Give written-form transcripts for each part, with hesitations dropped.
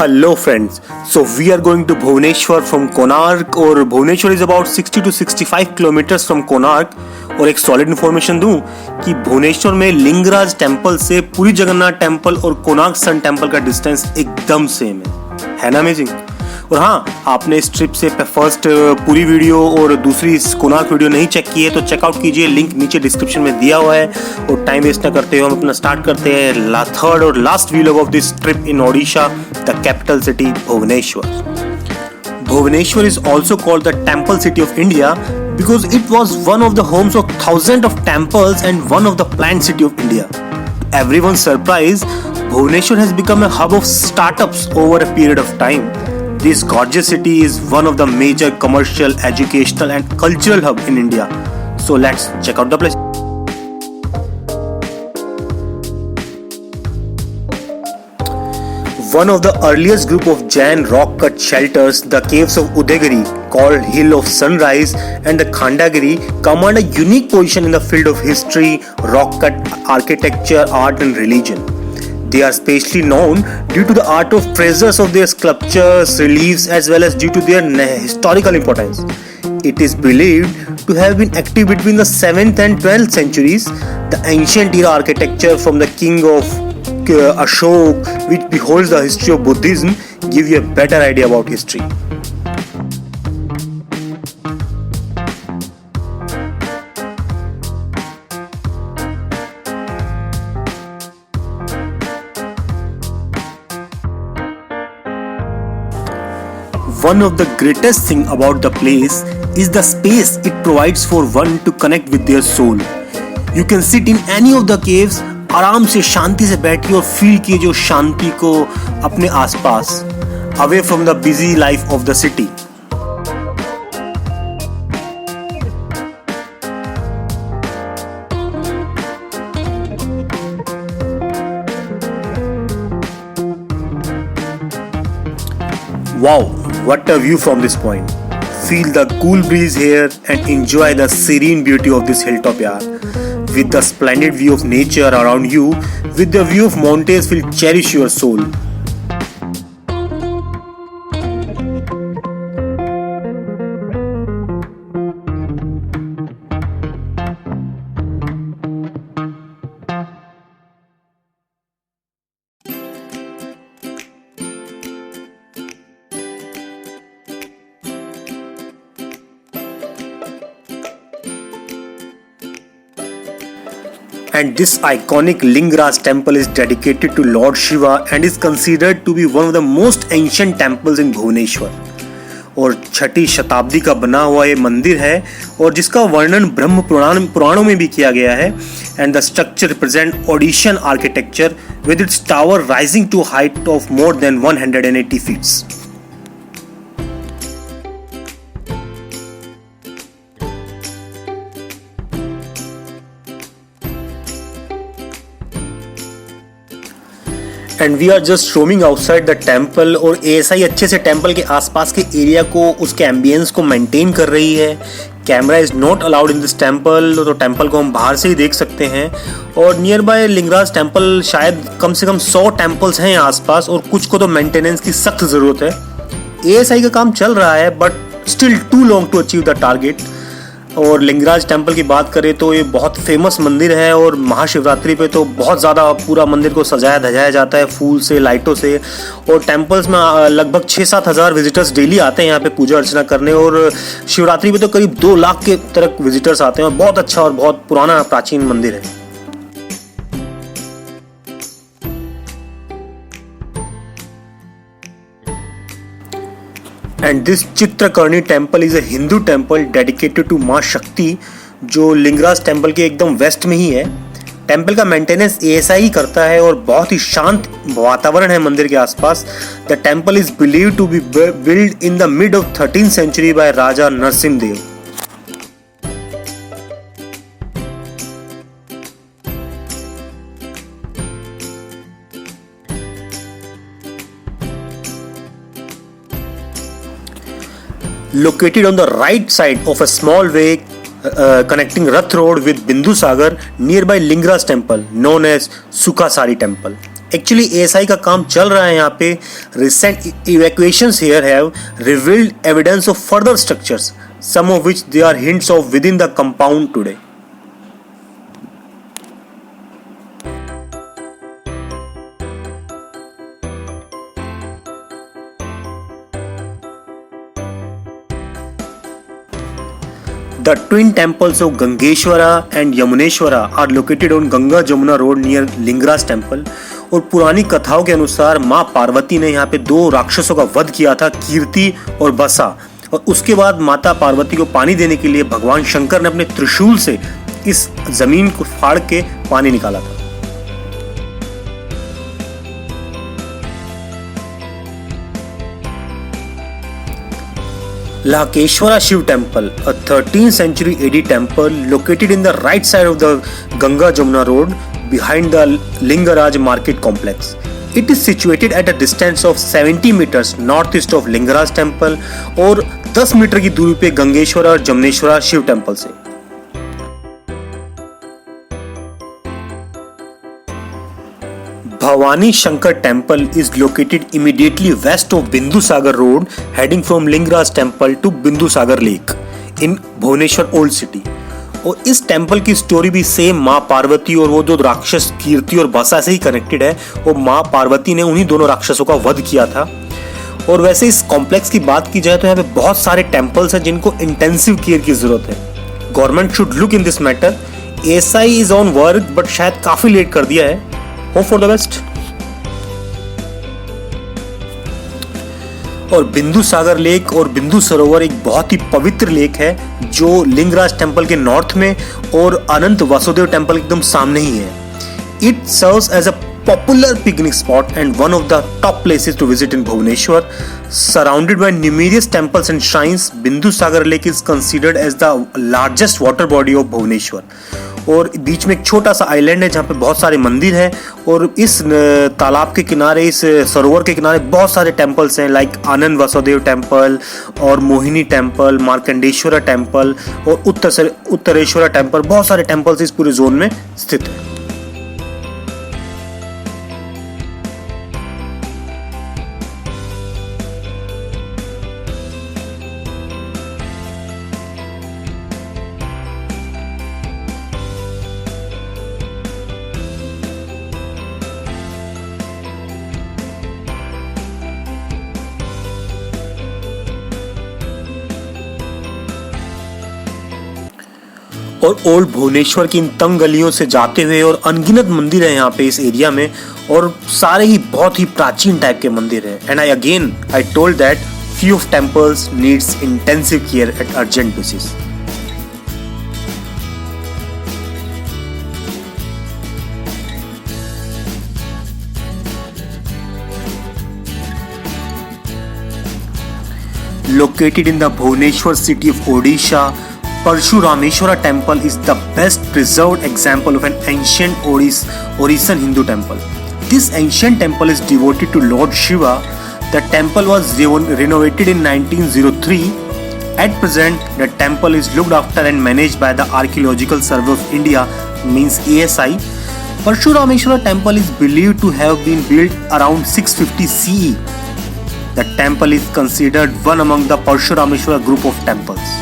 Hello friends, so we are going to Bhubaneswar from Konark और Bhubaneswar is about 60 to 65 kilometers from Konark। और एक solid information दूं कि भुवनेश्वर में लिंगराज टेम्पल से पुरी जगन्नाथ टेम्पल और कोणार्क सन टेम्पल का डिस्टेंस एकदम सेम है ना अमेजिंग। और हाँ, आपने इस ट्रिप से फर्स्ट पूरी वीडियो और दूसरी कोणार्क वीडियो नहीं चेक की है तो चेकआउट कीजिए, लिंक नीचे डिस्क्रिप्शन में दिया हुआ है। और टाइम वेस्ट न करते हुए हम अपना स्टार्ट करते हैं थर्ड और last vlog of this trip in Odisha, the capital city Bhubaneswar. Bhubaneswar is also called the temple city of India because it was one of the homes of thousands of temples and one of the planned city of India. To everyone's surprise, Bhubaneswar has become a hub of startups over a period of time. This gorgeous city is one of the major commercial, educational and cultural hub in India. So let's check out the place. One of the earliest group of Jain rock cut shelters, the caves of Udayagiri, called Hill of Sunrise, and the Khandagiri, command a unique position in the field of history, rock cut architecture, art and religion. They are specially known due to the art of treasures of their sculptures, reliefs as well as due to their historical importance. It is believed to have been active between the 7th and 12th centuries. The ancient era architecture from the king of Ashok, which beholds the history of Buddhism, give you a better idea about history. One of the greatest thing about the place is the space it provides for one to connect with their soul. You can sit in any of the caves, आराम से शांति से बैठिए और feel कीजिए जो शांति को अपने आसपास, away from the busy life of the city. Wow, what a view from this point. Feel the cool breeze here and enjoy the serene beauty of this hilltop yaar. With the splendid view of nature around you, with the view of mountains will cherish your soul. And this iconic Lingaraj temple is dedicated to Lord Shiva and is considered to be one of the most ancient temples in Bhubaneswar. और 6ठी शताब्दी का बना हुआ ये मंदिर है और जिसका वर्णन ब्रह्म पुराणों में भी किया गया है। And the structure represent Odishan architecture with its tower rising to a height of more than 180 feet. And we are just roaming outside the temple और एएसआई अच्छे से टेम्पल के आसपास के एरिया को, उसके एम्बियंस को मेंटेन कर रही है। Camera is not allowed in this temple, तो टेम्पल को हम बाहर से ही देख सकते हैं। और नियर बाय लिंगराज टेम्पल शायद कम से कम 100 टेम्पल्स हैं आसपास और कुछ को तो मेंटेनेंस की सख्त ज़रूरत है। एएसआई का काम चल रहा है but still too long to achieve the target. और लिंगराज टेम्पल की बात करें तो ये बहुत फेमस मंदिर है और महाशिवरात्रि पे तो बहुत ज़्यादा पूरा मंदिर को सजाया धजाया जाता है फूल से, लाइटों से। और टेम्पल्स में लगभग 6-7 हज़ार विजिटर्स डेली आते हैं यहाँ पे पूजा अर्चना करने और शिवरात्रि पे तो करीब 2 लाख के तरह विजिटर्स आते हैं। और बहुत अच्छा और बहुत पुराना प्राचीन मंदिर है। And this Chitrakarni temple is a Hindu temple dedicated to Maa Shakti, जो लिंगराज टेम्पल के एकदम वेस्ट में ही है। टेम्पल का मेंटेनेंस एएसआई करता है और बहुत ही शांत वातावरण है मंदिर के आसपास। The temple is believed to be build in the mid of 13th century by Raja Narasimhadev. Located on the right side of a small way connecting Rath Road with Bindusagar nearby Lingaraj temple known as Sukasari temple. Actually ASI का काम चल रहा है यहाँ पे. Recent evacuations here have revealed evidence of further structures, some of which they are hints of within the compound today. The twin temples of Gangeshwara and Yamuneshwara are located on Ganga Jamuna Road near Lingaraj Temple. और पुरानी कथाओं के अनुसार माँ पार्वती ने यहाँ पे दो राक्षसों का वध किया था, कीर्ति और बसा, और उसके बाद माता पार्वती को पानी देने के लिए भगवान शंकर ने अपने त्रिशूल से इस जमीन को फाड़ के पानी निकाला था. Lakeshwara Shiv Temple, a 13th century AD temple located in the right side of the Ganga Jamuna Road behind the Lingaraj Market Complex. It is situated at a distance of 70 meters northeast of Lingaraj Temple और 10 metre की दूरी पे गंगेश्वरा और जमनेश्वरा Shiv temple से. Bhavani Shankar Temple is located immediately west of Bindusagar Road, heading from Lingaraj Temple to Bindusagar Lake in Bhubaneswar Old City. और इस temple की story भी सेम माँ पार्वती और वो दो राक्षस कीर्ति और बसा से ही कनेक्टेड है. और माँ पार्वती ने उन्हीं दोनों राक्षसों का वध किया था. और वैसे इस कॉम्प्लेक्स की बात की जाए तो यहाँ पे बहुत सारे टेम्पल्स हैं जिनको इंटेंसिव केयर की जरूरत है. Government should look in this matter. ASI is on work but शायद काफी लेट कर दिया है. Hope for the best. और बिंदु सागर लेक और बिंदु सरोवर एक बहुत ही पवित्र लेक है जो लिंगराज टेम्पल के नॉर्थ में और अनंत वासुदेव टेम्पल एकदम सामने ही है. It serves as a popular picnic spot and one of the top places to visit in Bhubaneswar. Surrounded by numerous temples and shrines, Bindusagar Lake is considered as the largest water body of Bhubaneswar. और बीच में एक छोटा सा island है जहाँ पे बहुत सारे मंदिर हैं. और इस तालाब के किनारे, इस सरोवर के किनारे बहुत सारे टेम्पल्स हैं, लाइक आनंद वासुदेव टेम्पल और मोहिनी टेम्पल, मार्कंडेश्वरा टेम्पल और उत्तरेश्वरा टेम्पल. बहुत सारे टेम्पल्स इस पूरे जोन में स्थित हैं. और ओल्ड भुवनेश्वर की इन तंग गलियों से जाते हुए, और अनगिनत मंदिर है यहाँ पे इस एरिया में, और सारे ही बहुत ही प्राचीन टाइप के मंदिर हैं. And I told that few of temples needs intensive care at urgent basis. Located in the Bhubaneswar city of Odisha, Parshurameshwara temple is the best preserved example of an ancient Orisan Hindu temple. This ancient temple is devoted to Lord Shiva. The temple was renovated in 1903. At present, the temple is looked after and managed by the Archaeological Survey of India, means ASI. Parshurameshwara temple is believed to have been built around 650 CE. The temple is considered one among the Parshurameshwara group of temples.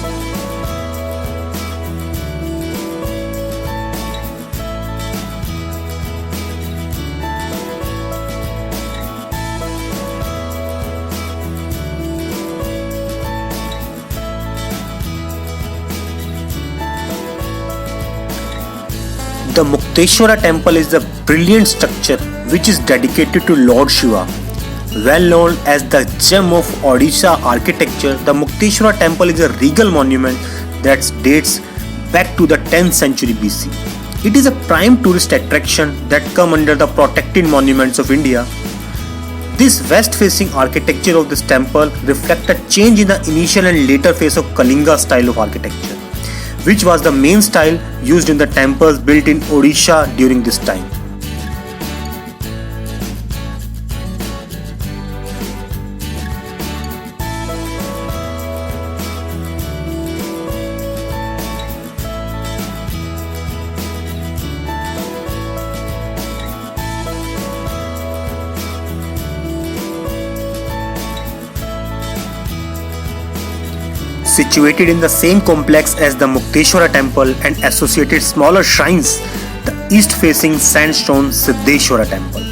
The Mukteshwara temple is a brilliant structure which is dedicated to Lord Shiva. Well known as the gem of Odisha architecture, the Mukteshwara temple is a regal monument that dates back to the 10th century BC. It is a prime tourist attraction that come under the protected monuments of India. This west-facing architecture of this temple reflects a change in the initial and later phase of Kalinga style of architecture, which was the main style used in the temples built in Odisha during this time. Situated in the same complex as the Mukteshwara temple and associated smaller shrines, the east-facing sandstone Siddheshwara temple.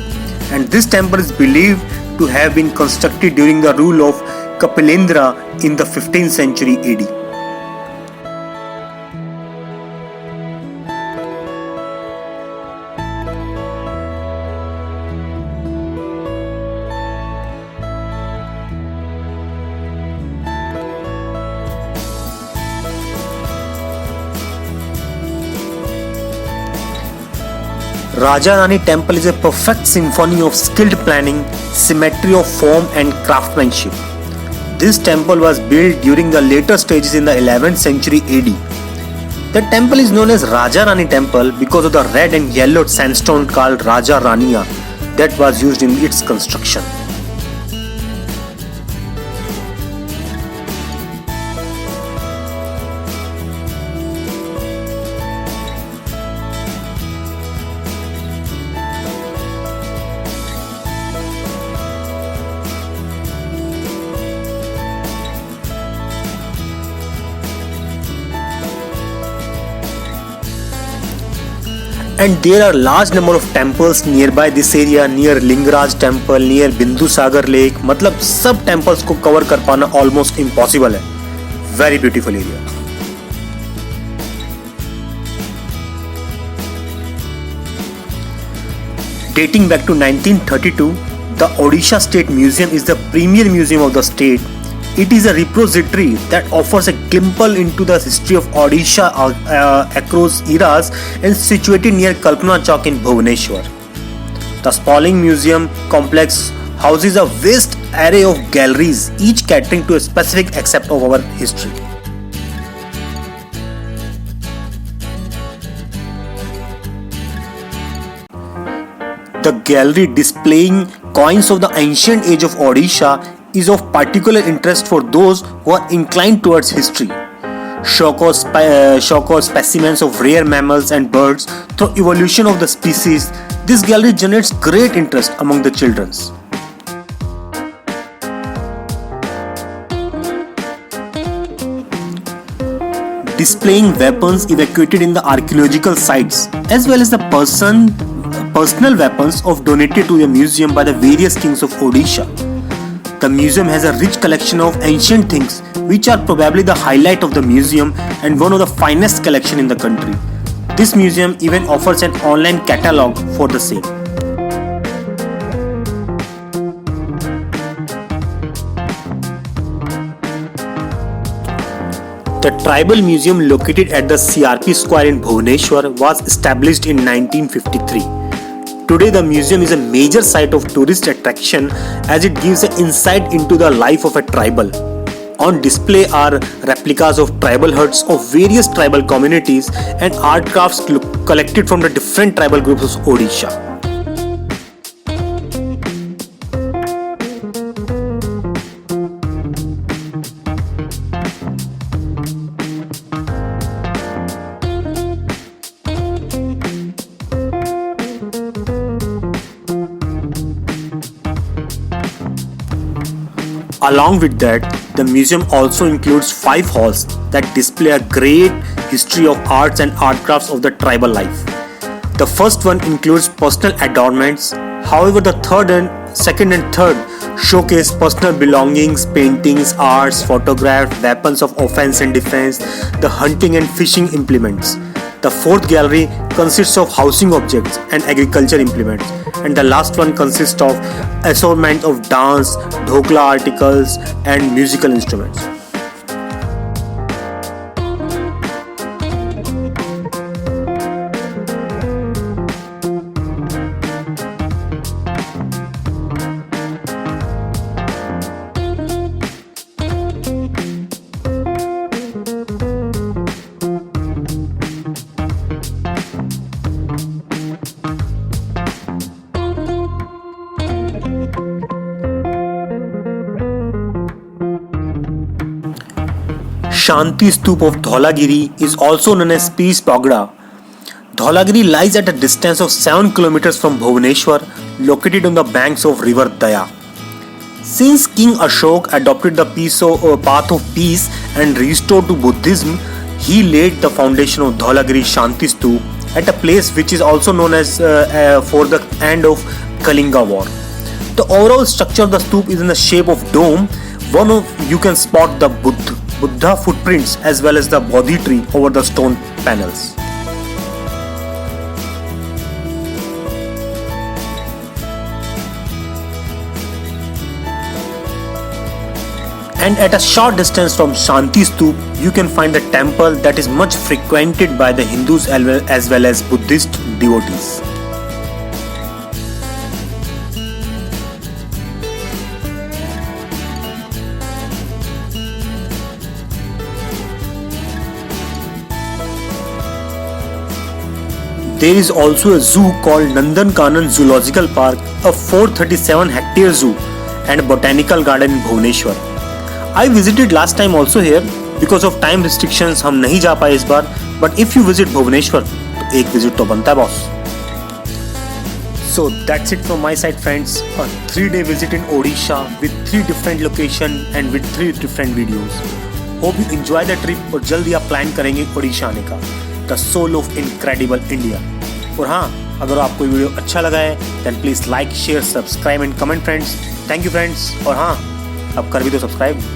And this temple is believed to have been constructed during the rule of Kapilendra in the 15th century AD. Raja Rani Temple is a perfect symphony of skilled planning, symmetry of form and craftsmanship. This temple was built during the later stages in the 11th century AD. The temple is known as Raja Rani Temple because of the red and yellow sandstone called Raja Raniya that was used in its construction. And there are large number of temples nearby this area, near Lingaraj temple, near Bindusagar lake. मतलब सब temples को cover कर पाना almost impossible है. Very beautiful area. Dating back to 1932, the Odisha State Museum is the premier museum of the state. It is a repository that offers a glimpse into the history of Odisha across eras and situated near Kalpana Chowk in Bhubaneswar. The sprawling museum complex houses a vast array of galleries, each catering to a specific aspect of our history. The gallery displaying coins of the ancient age of Odisha is of particular interest for those who are inclined towards history. Showcase specimens of rare mammals and birds through evolution of the species. This gallery generates great interest among the children. Displaying weapons evacuated in the archaeological sites as well as the personal weapons of donated to the museum by the various kings of Odisha. The museum has a rich collection of ancient things which are probably the highlight of the museum and one of the finest collection in the country. This museum even offers an online catalog for the same. The Tribal Museum located at the CRP Square in Bhubaneswar was established in 1953. Today, the museum is a major site of tourist attraction as it gives an insight into the life of a tribal. On display are replicas of tribal huts of various tribal communities and art crafts collected from the different tribal groups of Odisha. Along with that, the museum also includes 5 halls that display a great history of arts and art crafts of the tribal life. The first one includes personal adornments, however the second and third showcase personal belongings, paintings, arts, photographs, weapons of offense and defense, the hunting and fishing implements. The fourth gallery consists of housing objects and agriculture implements, and the last one consists of assortment of dance, dhokla articles and musical instruments. Shanti Stup of Dholagiri is also known as Peace Pagoda. Dholagiri lies at a distance of 7 kilometers from Bhubaneswar, located on the banks of river Daya. Since King Ashok adopted the path of peace and restored to Buddhism, he laid the foundation of Dhaulagiri Shanti Stup at a place which is also known as for the end of Kalinga War. The overall structure of the stup is in the shape of dome. You can spot the Buddha footprints as well as the Bodhi tree over the stone panels. And at a short distance from Shanti Stup, you can find a temple that is much frequented by the Hindus as well as Buddhist devotees. There is also a zoo called Nandankanan Zoological Park, a 437-hectare zoo and botanical garden in Bhubaneswar. I visited last time also here. Because of time restrictions हम नहीं जा पाए इस बार. But if you visit Bhubaneswar, तो एक visit तो बनता है boss. So that's it from my side, friends. A 3-day visit in Odisha with 3 different locations and with 3 different videos. Hope you enjoy the trip और जल्दी आप plan करेंगे ओडिशा आने का. The soul of incredible India. और हाँ, अगर आपको ये वीडियो अच्छा लगा है then please like, share, subscribe and comment friends. Thank you friends. और हाँ, अब कर भी दो सब्सक्राइब.